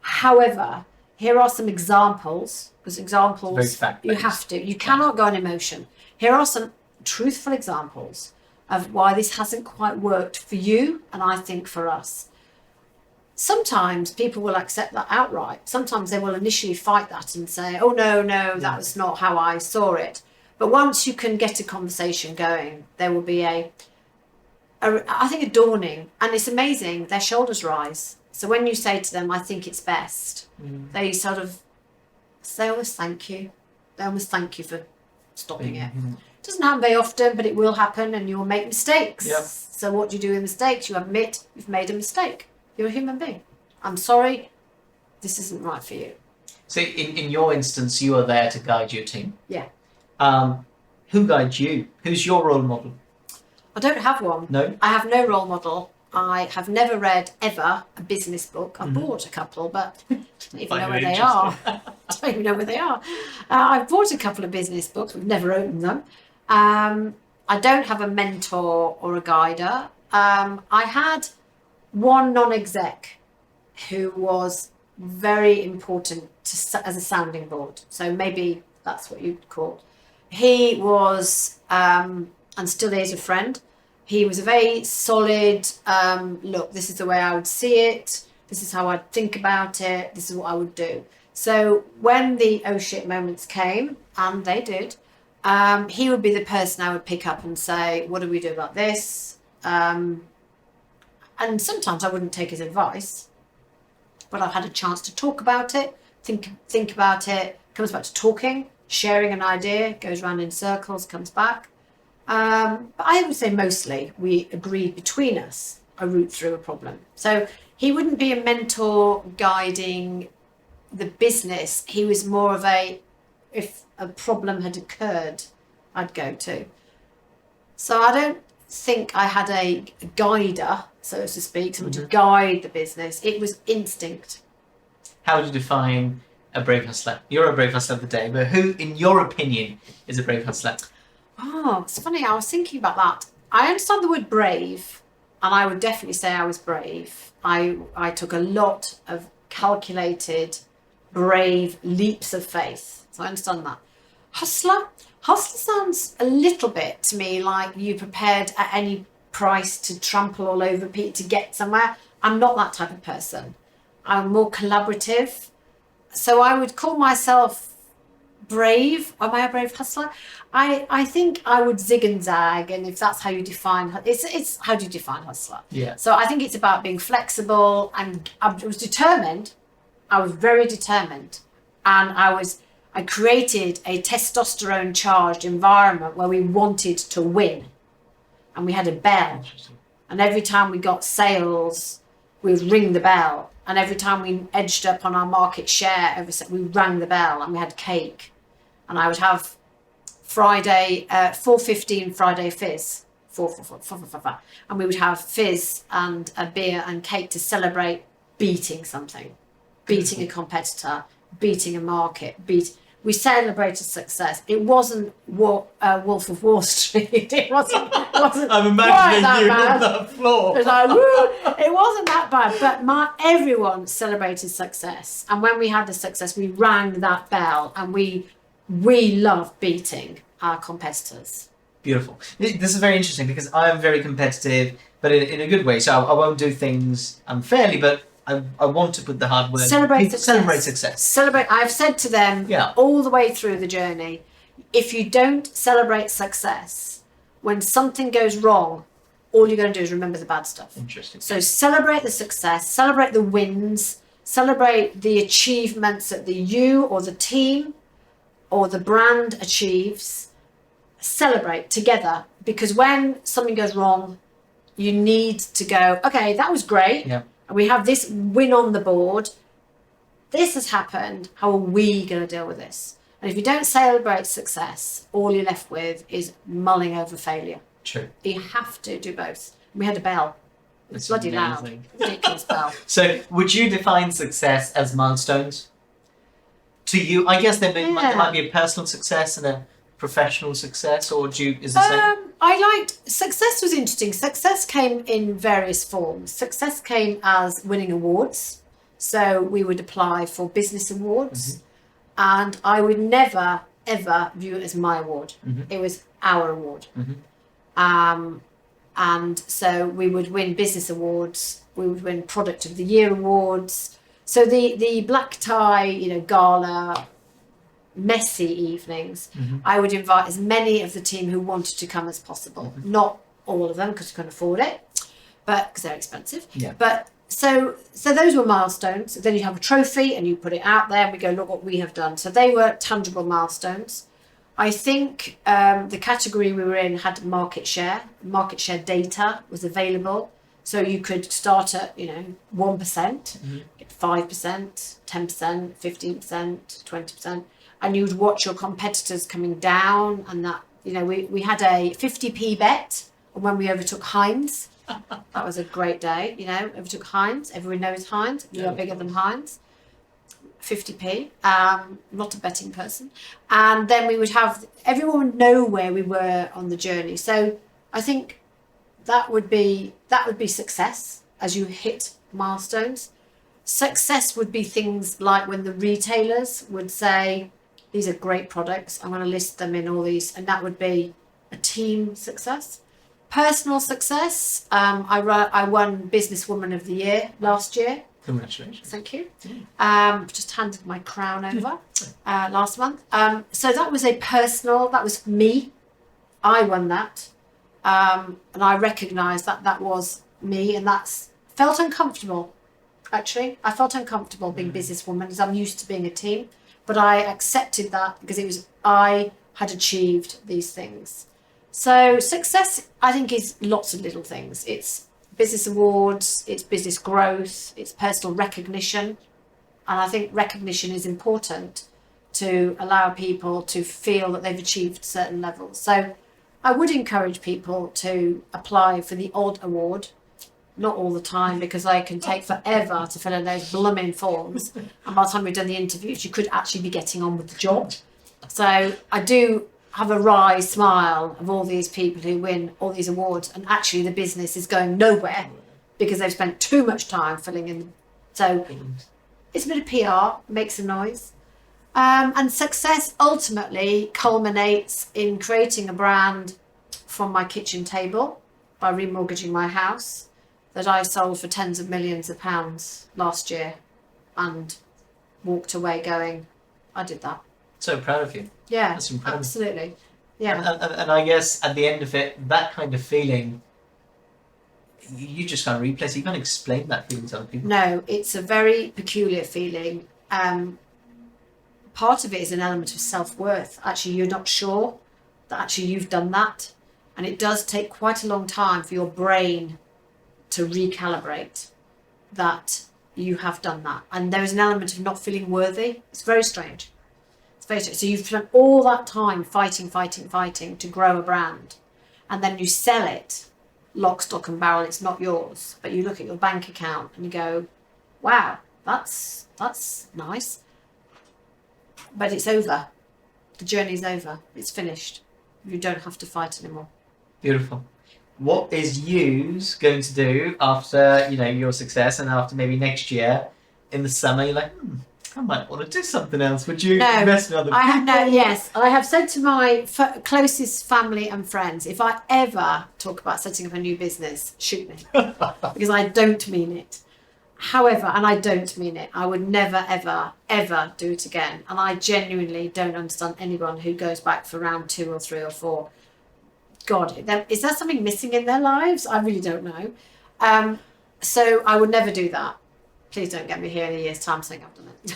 However, here are some examples, because examples, you have to. You cannot go on emotion. Here are some truthful examples of why this hasn't quite worked for you, and I think for us. Sometimes people will accept that outright. Sometimes they will initially fight that and say, oh, no, that was not how I saw it. But once you can get a conversation going, there will be I think, a dawning. And it's amazing, their shoulders rise. So when you say to them, I think it's best, they sort of say, almost thank you. They almost thank you for stopping it. It doesn't happen very often, but it will happen, and you'll make mistakes. Yep. So what do you do with mistakes? You admit you've made a mistake. You're a human being. I'm sorry, this isn't right for you. So in your instance, you are there to guide your team. Yeah. Who guides you? Who's your role model? I don't have one. No? I have no role model. I have never read, ever, a business book. I've bought a couple, but I don't even know where they are. I don't even know where they are. I've bought a couple of business books. We've never opened them. I don't have a mentor or a guider. I had one non-exec who was very important as a sounding board. So maybe that's what you'd call. He was, and still is, a friend. He was a very solid, look, this is the way I would see it. This is how I'd think about it. This is what I would do. So when the oh shit moments came, and they did, he would be the person I would pick up and say, what do we do about this? And sometimes I wouldn't take his advice, but I've had a chance to talk about it, think about it, comes back to talking, sharing an idea, goes around in circles, comes back. But I would say mostly we agreed between us a route through a problem. So he wouldn't be a mentor guiding the business. He was more of if a problem had occurred, I'd go to. So I don't think I had a guider, so to speak, someone to guide the business. It was instinct. How would you define a brave hustler? You're a brave hustler of the day, but who, in your opinion, is a brave hustler? Oh, it's funny. I was thinking about that. I understand the word brave, and I would definitely say I was brave. I took a lot of calculated, brave leaps of faith. So I understand that. Hustler sounds a little bit to me like you prepared at any price to trample all over people to get somewhere. I'm not that type of person. I'm more collaborative. So I would call myself brave. Am I a brave hustler? I think I would zig and zag, and if that's how you define it's how do you define hustler? Yeah. So I think it's about being flexible, and I was determined. I was very determined, and I created a testosterone charged environment where we wanted to win, and we had a bell, and every time we got sales, we would ring the bell, and every time we edged up on our market share, we rang the bell, and we had cake, and I would have Friday, 4:15 Friday fizz. 4, and we would have fizz and a beer and cake to celebrate beating something, beating a competitor, beating a market, we celebrated success. It wasn't Wolf of Wall Street. It wasn't I'm imagining you on the floor. It was like, woo! It wasn't that bad, but everyone celebrated success. And when we had the success, we rang that bell, and we love beating our competitors. Beautiful. This is very interesting because I am very competitive, but in a good way. So I won't do things unfairly, but I want to put the hard work. Celebrate success. I've said to them all the way through the journey, if you don't celebrate success, when something goes wrong, all you're going to do is remember the bad stuff. Interesting. So celebrate the success, celebrate the wins, celebrate the achievements that you or the team or the brand achieves. Celebrate together, because when something goes wrong, you need to go, okay, that was great. Yeah. And we have this win on the board. This has happened. How are we going to deal with this? And if you don't celebrate success, all you're left with is mulling over failure. True. You have to do both. We had a bell. It's bloody loud. Ridiculous bell. So would you define success as milestones? To you, I guess there might be a personal success and a professional success, or is the same? Success was interesting. Success came in various forms. Success came as winning awards. So we would apply for business awards, and I would never ever view it as my award. It was our award. And so we would win business awards. We would win product of the year awards. So the black tie, gala, messy evenings, I would invite as many of the team who wanted to come as possible. Not all of them, because you couldn't afford it, but because they're expensive. Yeah. But so those were milestones. Then you have a trophy and you put it out there and we go, look what we have done. So they were tangible milestones. I think the category we were in had market share. Market share data was available. So you could start at, 1%, get 5%, 10%, 15%, 20%. And you would watch your competitors coming down, and that, we had a 50p bet when we overtook Heinz. That was a great day, overtook Heinz. Everyone knows Heinz. We are bigger than Heinz. 50p, not a betting person. And then we would have, everyone would know where we were on the journey. So I think that would be success as you hit milestones. Success would be things like when the retailers would say, these are great products, I'm going to list them in all these, and that would be a team success. Personal success, I won Businesswoman of the Year last year. Congratulations. Thank you. Just handed my crown over last month. So that was that was me. I won that. And I recognised that was me, and felt uncomfortable, actually. I felt uncomfortable being businesswoman, because I'm used to being a team. But I accepted that because I had achieved these things. So success, I think, is lots of little things. It's business awards, it's business growth, it's personal recognition. And I think recognition is important to allow people to feel that they've achieved certain levels. So I would encourage people to apply for the odd award. Not all the time, because they can take forever to fill in those blooming forms. And by the time we've done the interviews, you could actually be getting on with the job. So I do have a wry smile of all these people who win all these awards, and actually the business is going nowhere because they've spent too much time filling in. So it's a bit of PR, makes a noise. And success ultimately culminates in creating a brand from my kitchen table by remortgaging my house, that I sold for tens of millions of pounds last year, and walked away going, I did that. So proud of you. Yeah, that's incredible. Absolutely. Yeah. And I guess at the end of it, that kind of feeling, you just can't replace it. You can't explain that feeling to other people. No, it's a very peculiar feeling. Part of it is an element of self-worth. Actually, you're not sure that actually you've done that. And it does take quite a long time for your brain to recalibrate that you have done that. And there is an element of not feeling worthy. It's very strange. very strict. So you've spent all that time fighting to grow a brand, and then you sell it, lock, stock and barrel. It's not yours, but you look at your bank account and you go, wow, that's nice. But it's over. The journey's over. It's finished. You don't have to fight anymore. Beautiful. What is Yous going to do after, your success, and after maybe next year in the summer? You're like, I might want to do something else. Would you invest in other people? Yes, I have said to my closest family and friends, if I ever talk about setting up a new business, shoot me, because I don't mean it. However, and I don't mean it, I would never, ever, ever do it again. And I genuinely don't understand anyone who goes back for round 2 or 3 or 4. God, is there something missing in their lives? I really don't know. So I would never do that. Please don't get me here in a year's time saying I've done it.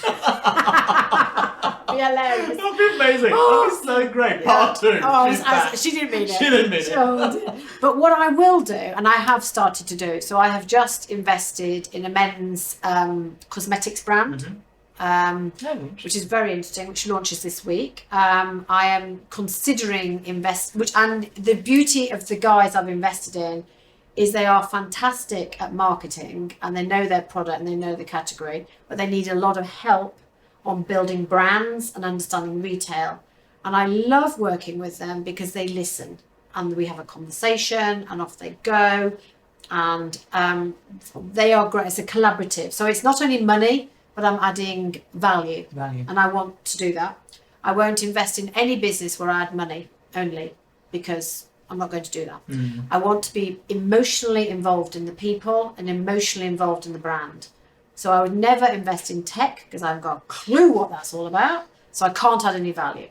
Be hilarious. That'd be amazing. That'd be so great. Part 2. She didn't mean it. She didn't mean it. But what I will do, and I have started to do, so I have just invested in a men's cosmetics brand. Which is very interesting, which launches this week. I am considering and the beauty of the guys I've invested in is they are fantastic at marketing, and they know their product and they know the category, but they need a lot of help on building brands and understanding retail. And I love working with them because they listen, and we have a conversation and off they go, and they are great. It's a collaborative, so it's not only money, but I'm adding value. And I want to do that. I won't invest in any business where I add money only, because I'm not going to do that. I want to be emotionally involved in the people and emotionally involved in the brand. So I would never invest in tech because I haven't got a clue what that's all about. So I can't add any value.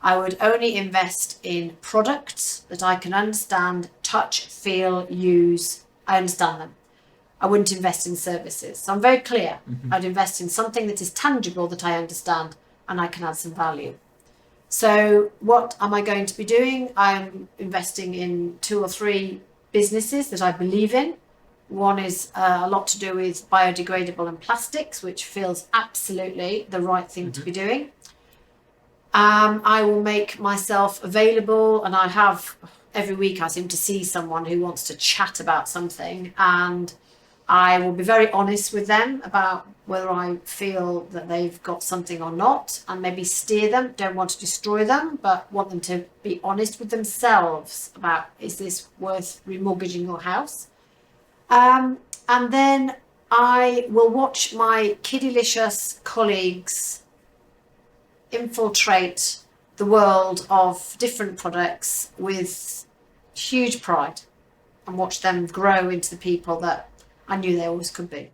I would only invest in products that I can understand, touch, feel, use. I understand them. I wouldn't invest in services. So I'm very clear. I'd invest in something that is tangible, that I understand, and I can add some value. So what am I going to be doing? I'm investing in 2 or 3 businesses that I believe in. One is a lot to do with biodegradable and plastics, which feels absolutely the right thing to be doing. I will make myself available, and I have every week I seem to see someone who wants to chat about something, and I will be very honest with them about whether I feel that they've got something or not, and maybe steer them. Don't want to destroy them, but want them to be honest with themselves about, is this worth remortgaging your house? And then I will watch my Kiddylicious colleagues infiltrate the world of different products with huge pride, and watch them grow into the people that I knew they always could be.